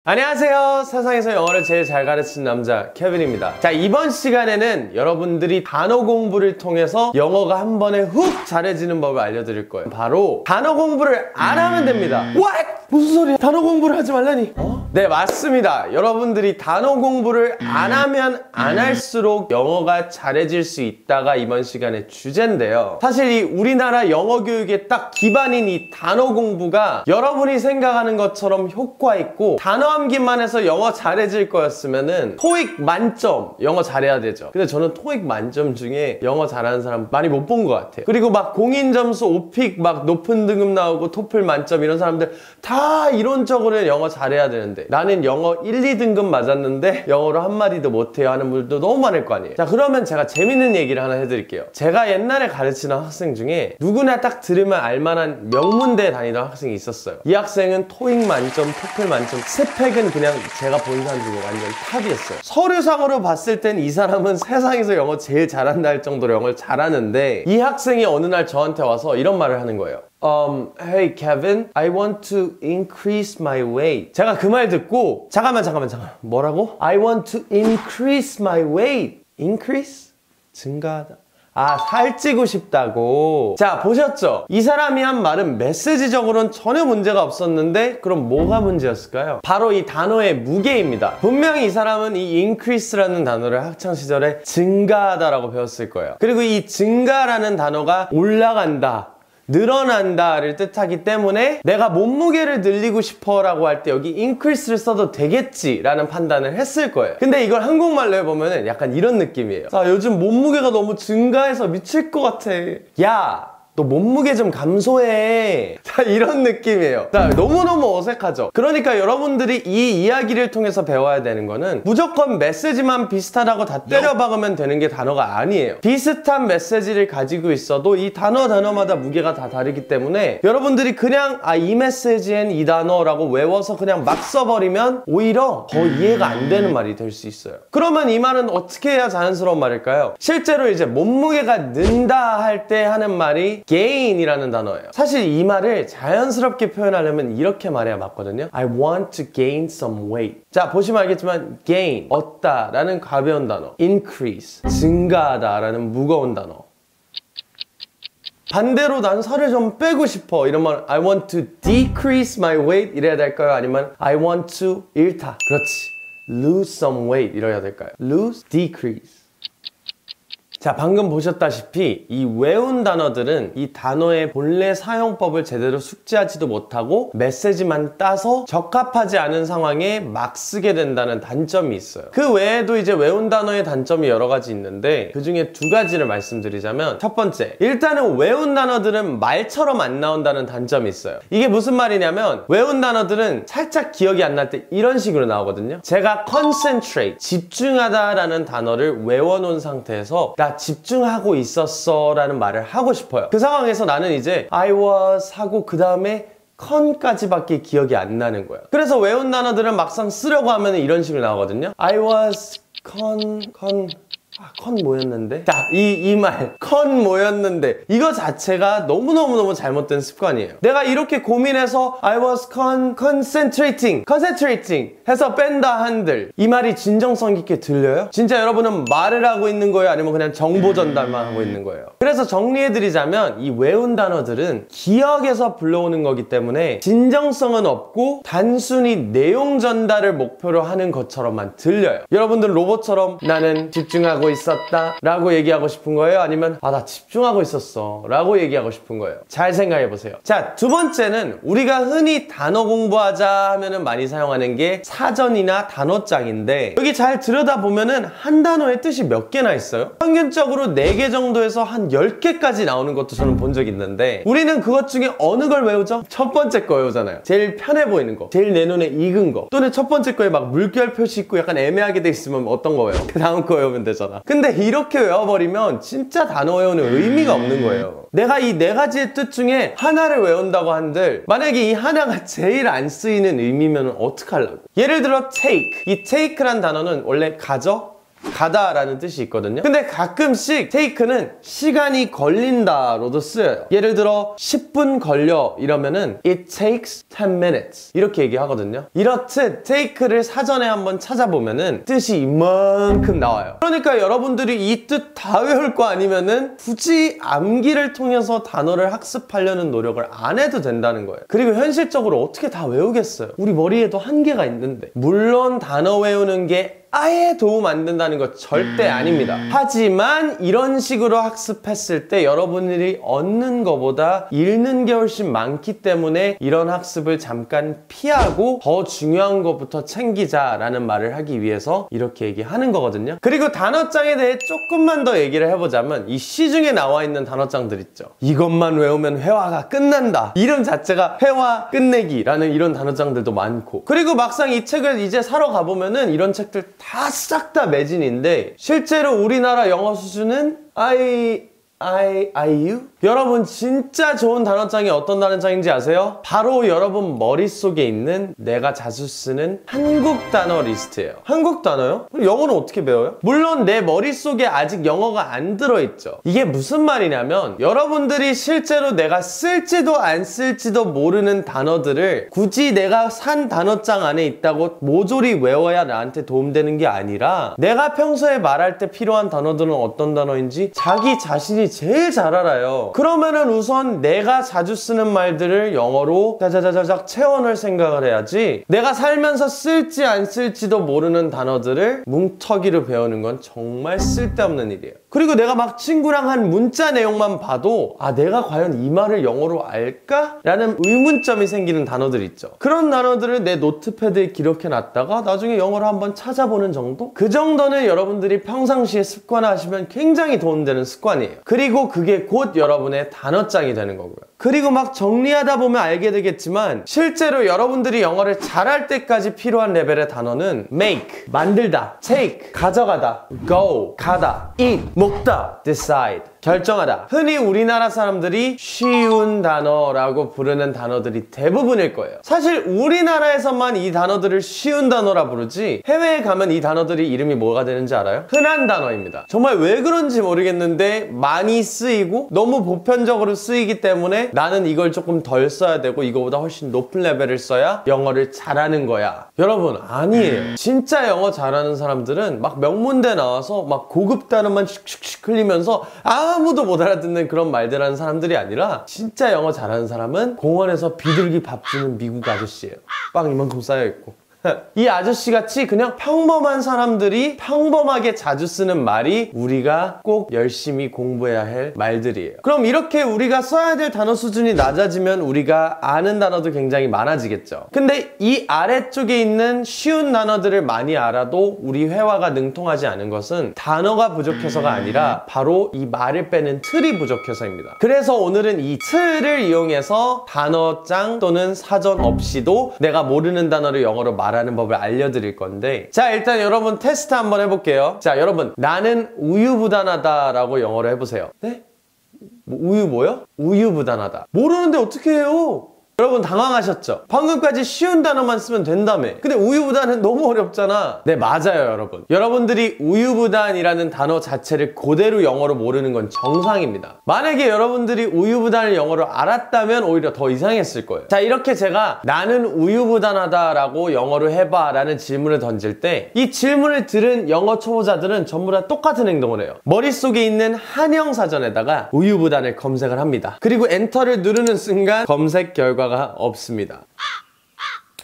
안녕하세요. 세상에서 영어를 제일 잘 가르치는 남자 케빈입니다. 자, 이번 시간에는 여러분들이 단어 공부를 통해서 영어가 한 번에 훅 잘해지는 법을 알려드릴 거예요. 바로 단어 공부를 안 하면 됩니다. What? 무슨 소리야? 단어 공부를 하지 말라니? 네, 맞습니다. 여러분들이 단어 공부를 안 하면 안 할수록 영어가 잘해질 수 있다가 이번 시간의 주제인데요. 사실 이 우리나라 영어 교육의 딱 기반인 이 단어 공부가 여러분이 생각하는 것처럼 효과 있고 단어 암기만 해서 영어 잘해질 거였으면은 토익 만점 영어 잘해야 되죠. 근데 저는 토익 만점 중에 영어 잘하는 사람 많이 못 본 것 같아요. 그리고 막 공인 점수 오픽 막 높은 등급 나오고 토플 만점 이런 사람들 다 이론적으로는 영어 잘해야 되는데 나는 영어 1, 2등급 맞았는데 영어로 한마디도 못해요 하는 분들도 너무 많을 거 아니에요. 자, 그러면 제가 재밌는 얘기를 하나 해드릴게요. 제가 옛날에 가르치는 학생 중에 누구나 딱 들으면 알만한 명문대에 다니던 학생이 있었어요. 이 학생은 토익 만점, 토플 만점, 스펙은 그냥 제가 본 사람 중에 완전 탑이었어요. 서류상으로 봤을 땐 이 사람은 세상에서 영어 제일 잘한다 할 정도로 영어를 잘하는데 이 학생이 어느 날 저한테 와서 이런 말을 하는 거예요. Hey Kevin, I want to increase my weight. 제가 그 말 듣고 잠깐만 뭐라고? I want to increase my weight. Increase? 증가하다. 아, 살찌고 싶다고. 자, 보셨죠? 이 사람이 한 말은 메시지적으로는 전혀 문제가 없었는데 그럼 뭐가 문제였을까요? 바로 이 단어의 무게입니다. 분명히 이 사람은 이 increase라는 단어를 학창시절에 증가하다라고 배웠을 거예요. 그리고 이 증가라는 단어가 올라간다, 늘어난다를 뜻하기 때문에 내가 몸무게를 늘리고 싶어 라고 할 때 여기 increase를 써도 되겠지 라는 판단을 했을 거예요. 근데 이걸 한국말로 해보면 약간 이런 느낌이에요. 자, 요즘 몸무게가 너무 증가해서 미칠 것 같아. 야, 너 몸무게 좀 감소해. 자, 이런 느낌이에요. 자, 너무너무 어색하죠? 그러니까 여러분들이 이 이야기를 통해서 배워야 되는 거는 무조건 메시지만 비슷하다고 다 때려박으면 되는 게 단어가 아니에요. 비슷한 메시지를 가지고 있어도 이 단어마다 무게가 다 다르기 때문에 여러분들이 그냥 이 메시지엔 이 단어라고 외워서 그냥 막 써버리면 오히려 더 이해가 안 되는 말이 될 수 있어요. 그러면 이 말은 어떻게 해야 자연스러운 말일까요? 실제로 이제 몸무게가 는다 할 때 하는 말이 gain이라는 단어예요. 사실 이 말을 자연스럽게 표현하려면 이렇게 말해야 맞거든요. I want to gain some weight. 자, 보시면 알겠지만 gain, 얻다 라는 가벼운 단어, increase, 증가하다 라는 무거운 단어. 반대로 난 살을 좀 빼고 싶어 이러면 I want to decrease my weight 이래야 될까요? 아니면 I want to 잃다, 그렇지, lose some weight 이래야 될까요? lose, decrease. 자, 방금 보셨다시피 이 외운 단어들은 이 단어의 본래 사용법을 제대로 숙지하지도 못하고 메시지만 따서 적합하지 않은 상황에 막 쓰게 된다는 단점이 있어요. 그 외에도 이제 외운 단어의 단점이 여러 가지 있는데 그 중에 두 가지를 말씀드리자면 첫 번째, 일단은 외운 단어들은 말처럼 안 나온다는 단점이 있어요. 이게 무슨 말이냐면 외운 단어들은 살짝 기억이 안 날 때 이런 식으로 나오거든요. 제가 concentrate, 집중하다 라는 단어를 외워놓은 상태에서 나 집중하고 있었어 라는 말을 하고 싶어요. 그 상황에서 나는 이제 I was 하고 그 다음에 con까지밖에 기억이 안 나는 거예요. 그래서 외운 단어들은 막상 쓰려고 하면 이런 식으로 나오거든요. I was 컨 뭐였는데? 자, 이 말 컨 뭐였는데 이거 자체가 너무너무 잘못된 습관이에요. 내가 이렇게 고민해서 I was concentrating 해서 뺀다 한들 이 말이 진정성 있게 들려요? 진짜 여러분은 말을 하고 있는 거예요? 아니면 그냥 정보 전달만 하고 있는 거예요? 그래서 정리해드리자면 이 외운 단어들은 기억에서 불러오는 거기 때문에 진정성은 없고 단순히 내용 전달을 목표로 하는 것처럼만 들려요. 여러분들 로봇처럼 나는 집중하고 있었다 라고 얘기하고 싶은 거예요? 아니면 나 집중하고 있었어 라고 얘기하고 싶은 거예요? 잘 생각해 보세요. 자, 두 번째는 우리가 흔히 단어 공부하자 하면은 많이 사용하는 게 사전이나 단어장인데 여기 잘 들여다보면은 한 단어의 뜻이 몇 개나 있어요? 평균적으로 4개 정도에서 한 10개까지 나오는 것도 저는 본 적이 있는데 우리는 그것 중에 어느 걸 외우죠? 첫 번째 거 외우잖아요. 제일 편해 보이는 거, 제일 내 눈에 익은 거. 또는 첫 번째 거에 막 물결 표시 있고 약간 애매하게 돼 있으면 어떤 거 외워? 그 다음 거 외우면 되잖아. 근데 이렇게 외워버리면 진짜 단어 외우는 의미가 없는 거예요. 내가 이 4가지의 뜻 중에 하나를 외운다고 한들 만약에 이 하나가 제일 안 쓰이는 의미면 어떡하려고? 예를 들어 take. 이 take란 단어는 원래 가져, 가다라는 뜻이 있거든요. 근데 가끔씩 take는 시간이 걸린다로도 쓰여요. 예를 들어 10분 걸려 이러면은 it takes 10 minutes 이렇게 얘기하거든요. 이렇듯 take를 사전에 한번 찾아보면은 뜻이 이만큼 나와요. 그러니까 여러분들이 이 뜻 다 외울 거 아니면은 굳이 암기를 통해서 단어를 학습하려는 노력을 안 해도 된다는 거예요. 그리고 현실적으로 어떻게 다 외우겠어요? 우리 머리에도 한계가 있는데. 물론 단어 외우는 게 아예 도움 안 된다는 거 절대 아닙니다. 하지만 이런 식으로 학습했을 때 여러분들이 얻는 것보다 잃는 게 훨씬 많기 때문에 이런 학습을 잠깐 피하고 더 중요한 것부터 챙기자라는 말을 하기 위해서 이렇게 얘기하는 거거든요. 그리고 단어장에 대해 조금만 더 얘기를 해보자면 이 시중에 나와 있는 단어장들 있죠. 이것만 외우면 회화가 끝난다. 이름 자체가 회화 끝내기라는 이런 단어장들도 많고, 그리고 막상 이 책을 이제 사러 가보면은 이런 책들 다 싹 다 매진인데 실제로 우리나라 영어 수준은 you? 여러분 진짜 좋은 단어장이 어떤 단어장인지 아세요? 바로 여러분 머릿속에 있는 내가 자주 쓰는 한국 단어 리스트예요. 한국 단어요? 영어는 어떻게 배워요? 물론 내 머릿속에 아직 영어가 안 들어있죠. 이게 무슨 말이냐면 여러분들이 실제로 내가 쓸지도 안 쓸지도 모르는 단어들을 굳이 내가 산 단어장 안에 있다고 모조리 외워야 나한테 도움되는 게 아니라 내가 평소에 말할 때 필요한 단어들은 어떤 단어인지 자기 자신이 제일 잘 알아요. 그러면은 우선 내가 자주 쓰는 말들을 영어로 자자자자작 채워넣을 생각을 해야지, 내가 살면서 쓸지 안 쓸지도 모르는 단어들을 뭉터기로 배우는 건 정말 쓸데없는 일이에요. 그리고 내가 막 친구랑 한 문자 내용만 봐도 아 내가 과연 이 말을 영어로 알까? 라는 의문점이 생기는 단어들 있죠. 그런 단어들을 내 노트패드에 기록해놨다가 나중에 영어로 한번 찾아보는 정도? 그 정도는 여러분들이 평상시에 습관화하시면 굉장히 도움되는 습관이에요. 그리고 그게 곧 여러분의 단어장이 되는 거고요. 그리고 막 정리하다 보면 알게 되겠지만 실제로 여러분들이 영어를 잘할 때까지 필요한 레벨의 단어는 make, 만들다, take, 가져가다, go, 가다, eat, 먹다, decide, 결정하다. 흔히 우리나라 사람들이 쉬운 단어라고 부르는 단어들이 대부분일 거예요. 사실 우리나라에서만 이 단어들을 쉬운 단어라 부르지 해외에 가면 이 단어들이 이름이 뭐가 되는지 알아요? 흔한 단어입니다. 정말 왜 그런지 모르겠는데 많이 쓰이고 너무 보편적으로 쓰이기 때문에 나는 이걸 조금 덜 써야 되고 이거보다 훨씬 높은 레벨을 써야 영어를 잘하는 거야. 여러분 아니에요. 진짜 영어 잘하는 사람들은 막 명문대 나와서 막 고급 단어만 슉슉슉 흘리면서 아무도 못 알아듣는 그런 말들 하는 사람들이 아니라 진짜 영어 잘하는 사람은 공원에서 비둘기 밥 주는 미국 아저씨예요. 빵 이만큼 쌓여있고 이 아저씨같이 그냥 평범한 사람들이 평범하게 자주 쓰는 말이 우리가 꼭 열심히 공부해야 할 말들이에요. 그럼 이렇게 우리가 써야 될 단어 수준이 낮아지면 우리가 아는 단어도 굉장히 많아지겠죠. 근데 이 아래쪽에 있는 쉬운 단어들을 많이 알아도 우리 회화가 능통하지 않은 것은 단어가 부족해서가 아니라 바로 이 말을 빼는 틀이 부족해서입니다. 그래서 오늘은 이 틀을 이용해서 단어장 또는 사전 없이도 내가 모르는 단어를 영어로 말하는 법을 알려드릴 건데, 자 일단 여러분 테스트 한번 해볼게요. 자 여러분 나는 우유부단하다 라고 영어로 해보세요. 네? 우유 뭐요? 우유부단하다. 모르는데 어떻게 해요? 여러분 당황하셨죠? 방금까지 쉬운 단어만 쓰면 된다며. 근데 우유부단은 너무 어렵잖아. 네 맞아요 여러분. 여러분들이 우유부단이라는 단어 자체를 그대로 영어로 모르는 건 정상입니다. 만약에 여러분들이 우유부단을 영어로 알았다면 오히려 더 이상했을 거예요. 자 이렇게 제가 나는 우유부단하다 라고 영어로 해봐 라는 질문을 던질 때 이 질문을 들은 영어 초보자들은 전부 다 똑같은 행동을 해요. 머릿속에 있는 한영사전에다가 우유부단을 검색을 합니다. 그리고 엔터를 누르는 순간 검색 결과가 없습니다.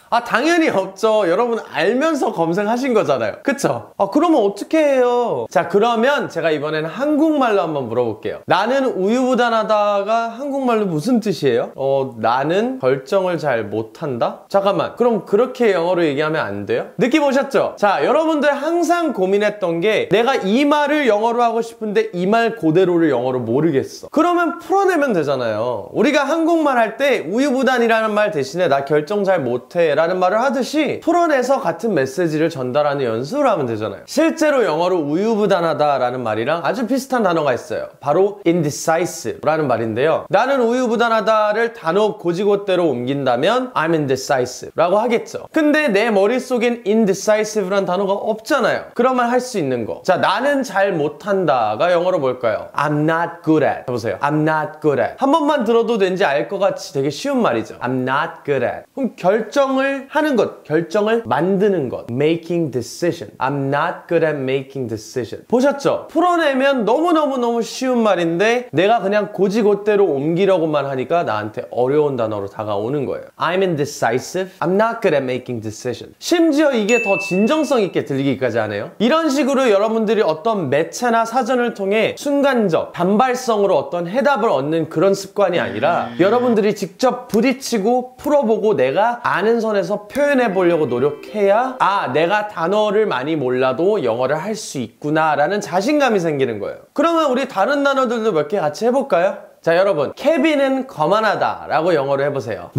아 당연히 없죠. 여러분 알면서 검색하신 거잖아요. 그쵸? 아 그러면 어떻게 해요? 자 그러면 제가 이번에는 한국말로 한번 물어볼게요. 나는 우유부단하다가 한국말로 무슨 뜻이에요? 나는 결정을 잘 못한다? 잠깐만 그럼 그렇게 영어로 얘기하면 안 돼요? 느낌 오셨죠? 자 여러분들 항상 고민했던 게 내가 이 말을 영어로 하고 싶은데 이 말 그대로를 영어로 모르겠어. 그러면 풀어내면 되잖아요. 우리가 한국말 할 때 우유부단이라는 말 대신에 나 결정 잘 못해 라는 말을 하듯이 풀어내서 같은 메시지를 전달하는 연습을 하면 되잖아요. 실제로 영어로 우유부단하다 라는 말이랑 아주 비슷한 단어가 있어요. 바로 indecisive 라는 말인데요. 나는 우유부단하다를 단어 고지고대로 옮긴다면 I'm indecisive 라고 하겠죠. 근데 내 머릿속엔 indecisive 라는 단어가 없잖아요. 그러면 할 수 있는 거. 자, 나는 잘 못한다가 영어로 뭘까요? I'm not good at. 해보세요. I'm not good at. 한 번만 들어도 왠지 알 것 같이 되게 쉬운 말이죠. I'm not good at. 그럼 결정을 하는 것, 결정을 만드는 것. Making decision. I'm not good at making decision. 보셨죠? 풀어내면 너무너무 쉬운 말인데 내가 그냥 고지고대로 옮기려고만 하니까 나한테 어려운 단어로 다가오는 거예요. I'm indecisive. I'm not good at making decision. 심지어 이게 더 진정성 있게 들리기까지 하네요. 이런 식으로 여러분들이 어떤 매체나 사전을 통해 순간적, 단발성으로 어떤 해답을 얻는 그런 습관이 아니라 여러분들이 직접 부딪히고 풀어보고 내가 아는 선에서 표현해 보려고 노력해야 내가 단어를 많이 몰라도 영어를 할 수 있구나 라는 자신감이 생기는 거예요. 그러면 우리 다른 단어들도 몇 개 같이 해볼까요? 자, 여러분, 케빈은 거만하다 라고 영어로 해보세요.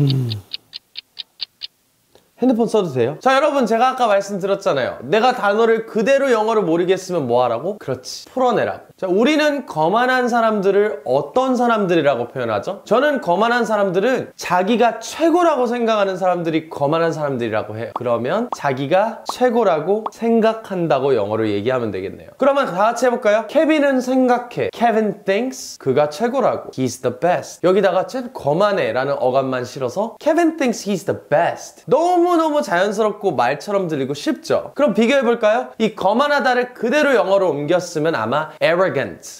핸드폰 써도 돼요? 자, 여러분, 제가 아까 말씀드렸잖아요. 내가 단어를 그대로 영어로 모르겠으면 뭐 하라고? 그렇지, 풀어내라고. 자, 우리는 거만한 사람들을 어떤 사람들이라고 표현하죠? 저는 거만한 사람들은 자기가 최고라고 생각하는 사람들이 거만한 사람들이라고 해요. 그러면 자기가 최고라고 생각한다고 영어로 얘기하면 되겠네요. 그러면 다 같이 해볼까요? 케빈은 생각해. Kevin thinks 그가 최고라고. He's the best. 여기다가 쟤는 거만해 라는 어감만 실어서 Kevin thinks he's the best. 너무너무 자연스럽고 말처럼 들리고 쉽죠? 그럼 비교해볼까요? 이 거만하다를 그대로 영어로 옮겼으면 아마 arrogant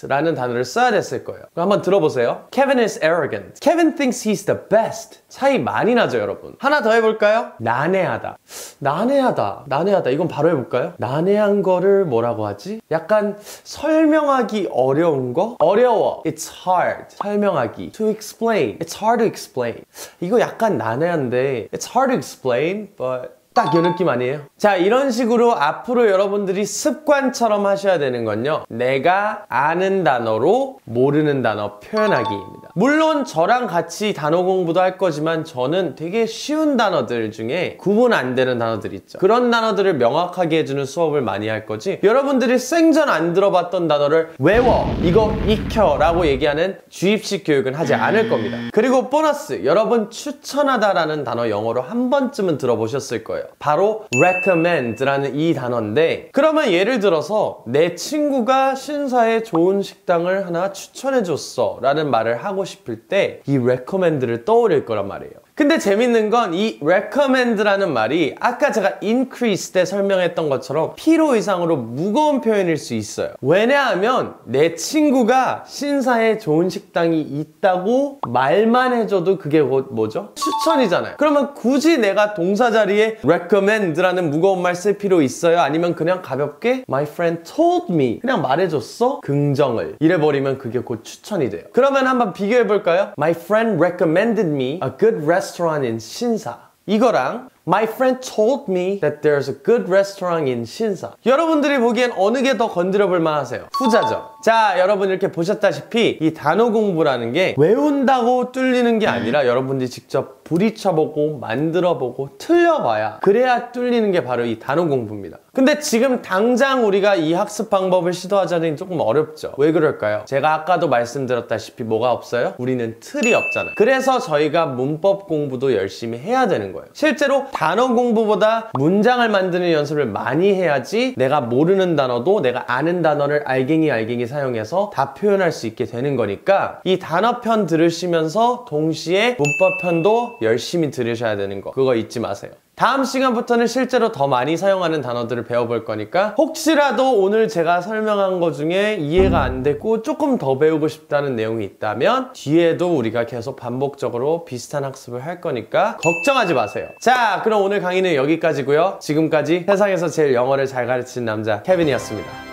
라는 단어를 써야 됐을 거예요. 그럼 한번 들어보세요. Kevin is arrogant. Kevin thinks he's the best. 차이 많이 나죠, 여러분? 하나 더 해볼까요? 난해하다. 난해하다. 이건 바로 해볼까요? 난해한 거를 뭐라고 하지? 약간 설명하기 어려운 거? 어려워. It's hard. 설명하기. To explain. It's hard to explain. 이거 약간 난해한데 It's hard to explain, but 딱 이 느낌 아니에요? 자, 이런 식으로 앞으로 여러분들이 습관처럼 하셔야 되는 건요, 내가 아는 단어로 모르는 단어 표현하기입니다. 물론 저랑 같이 단어 공부도 할 거지만 저는 되게 쉬운 단어들 중에 구분 안 되는 단어들 있죠. 그런 단어들을 명확하게 해주는 수업을 많이 할 거지, 여러분들이 생전 안 들어봤던 단어를 외워, 이거 익혀 라고 얘기하는 주입식 교육은 하지 않을 겁니다. 그리고 보너스, 여러분 추천하다라는 단어 영어로 한 번쯤은 들어보셨을 거예요. 바로 recommend라는 이 단어인데, 그러면 예를 들어서 내 친구가 신사에 좋은 식당을 하나 추천해줬어 라는 말을 하고 싶을 때 이 recommend를 떠올릴 거란 말이에요. 근데 재밌는 건 이 recommend라는 말이 아까 제가 increase 때 설명했던 것처럼 필요 이상으로 무거운 표현일 수 있어요. 왜냐하면 내 친구가 신사에 좋은 식당이 있다고 말만 해줘도 그게 곧 뭐죠? 추천이잖아요. 그러면 굳이 내가 동사 자리에 recommend라는 무거운 말 쓸 필요 있어요? 아니면 그냥 가볍게 my friend told me 그냥 말해줬어? 긍정을 이래버리면 그게 곧 추천이 돼요. 그러면 한번 비교해볼까요? My friend recommended me a good restaurant in 신사, 이거랑 My friend told me that there's a good restaurant in 신사. 여러분들이 보기엔 어느 게 더 건드려볼 만하세요? 후자죠. 자, 여러분 이렇게 보셨다시피 이 단어 공부라는 게 외운다고 뚫리는 게 아니라 여러분들이 직접 부딪혀보고 만들어보고 틀려봐야 그래야 뚫리는 게 바로 이 단어 공부입니다. 근데 지금 당장 우리가 이 학습 방법을 시도하자니 조금 어렵죠. 왜 그럴까요? 제가 아까도 말씀드렸다시피 뭐가 없어요? 우리는 틀이 없잖아요. 그래서 저희가 문법 공부도 열심히 해야 되는 거예요. 실제로 단어 공부보다 문장을 만드는 연습을 많이 해야지 내가 모르는 단어도 내가 아는 단어를 알갱이 사용해서 다 표현할 수 있게 되는 거니까 이 단어편 들으시면서 동시에 문법편도 열심히 들으셔야 되는 거, 그거 잊지 마세요. 다음 시간부터는 실제로 더 많이 사용하는 단어들을 배워볼 거니까 혹시라도 오늘 제가 설명한 것 중에 이해가 안 됐고 조금 더 배우고 싶다는 내용이 있다면 뒤에도 우리가 계속 반복적으로 비슷한 학습을 할 거니까 걱정하지 마세요. 자, 그럼 오늘 강의는 여기까지고요. 지금까지 세상에서 제일 영어를 잘 가르치는 남자 케빈이었습니다.